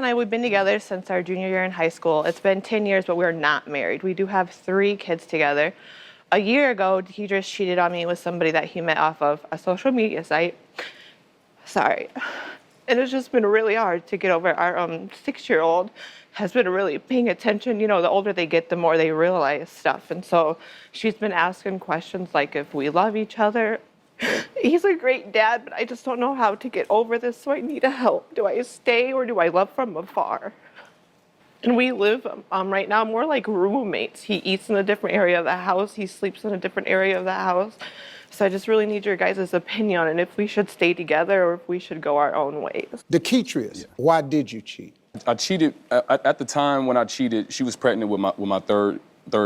and I, we've been together since our junior year in high school. It's been 10 years, but we're not married. We do have 3 kids together. A year ago, he just cheated on me with somebody that he met off of a social media site. Sorry. And it's just been really hard to get over. Our 6-year-old has been really paying attention. You know, the older they get, the more they realize stuff. And so she's been asking questions like if we love each other. He's a great dad, but I just don't know how to get over this, so I need help. Do I stay or do I love from afar? And we live right now more like roommates. He eats in a different area of the house. He sleeps in a different area of the house. So I just really need your guys' opinion on if we should stay together or if we should go our own ways. Deketrius, why did you cheat? I cheated at the time when I cheated. She was pregnant with my third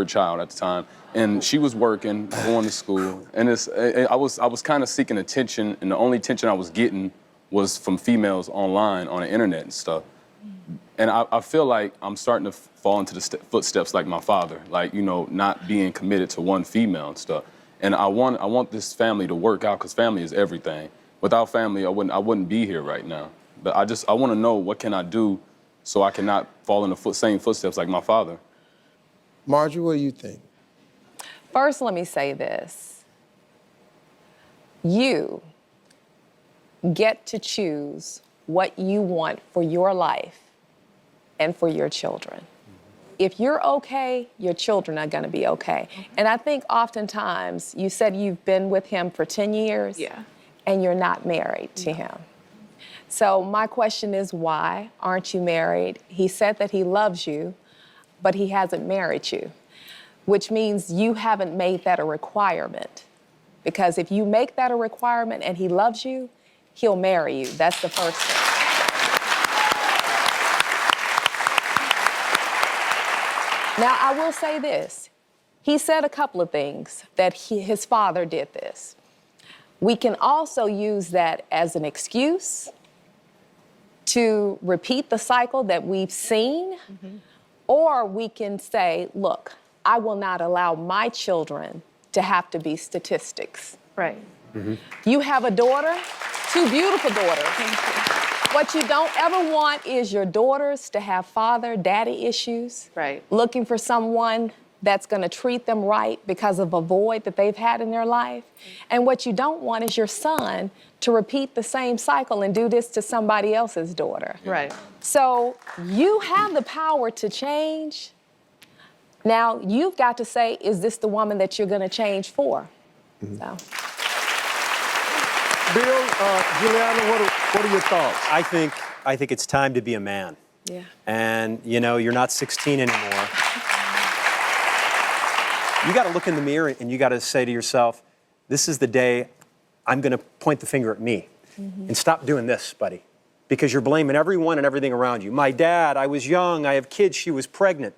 child at the time, and she was working, going to school, and I was kind of seeking attention, and the only attention I was getting was from females online on the internet and stuff. And I feel like I'm starting to fall into the footsteps like my father, like, you know, not being committed to one female and stuff. And I want this family to work out, because family is everything. Without family, I wouldn't be here right now. But I want to know, what can I do so I cannot fall in the same footsteps like my father? Marjorie, what do you think? First, let me say this. You get to choose what you want for your life and for your children. If you're okay, your children are gonna be okay. And I think oftentimes, you said you've been with him for 10 years. Yeah. And you're not married to him. So my question is, why aren't you married? He said that he loves you, but he hasn't married you, which means you haven't made that a requirement. Because if you make that a requirement and he loves you, he'll marry you. That's the first thing. Now, I will say this. He said a couple of things, that his father did this. We can also use that as an excuse to repeat the cycle that we've seen, or we can say, look, I will not allow my children to have to be statistics. Right. You have a daughter, 2 beautiful daughters. Thank you. What you don't ever want is your daughters to have father-daddy issues. Right. Looking for someone that's gonna treat them right because of a void that they've had in their life. And what you don't want is your son to repeat the same cycle and do this to somebody else's daughter. Right. So you have the power to change. Now, you've got to say, is this the woman that you're gonna change for? So. Bill, Juliana, what are your thoughts? I think it's time to be a man. Yeah. And, you know, you're not 16 anymore. You got to look in the mirror and you got to say to yourself, this is the day I'm going to point the finger at me. And stop doing this, buddy, because you're blaming everyone and everything around you. My dad, I was young, I have kids, she was pregnant.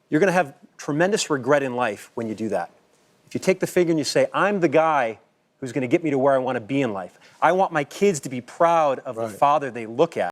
You're going to have tremendous regret in life when you do that. If you take the finger and you say, I'm the guy who's going to get me to where I want to be in life. I want my kids to be proud of the father they look at.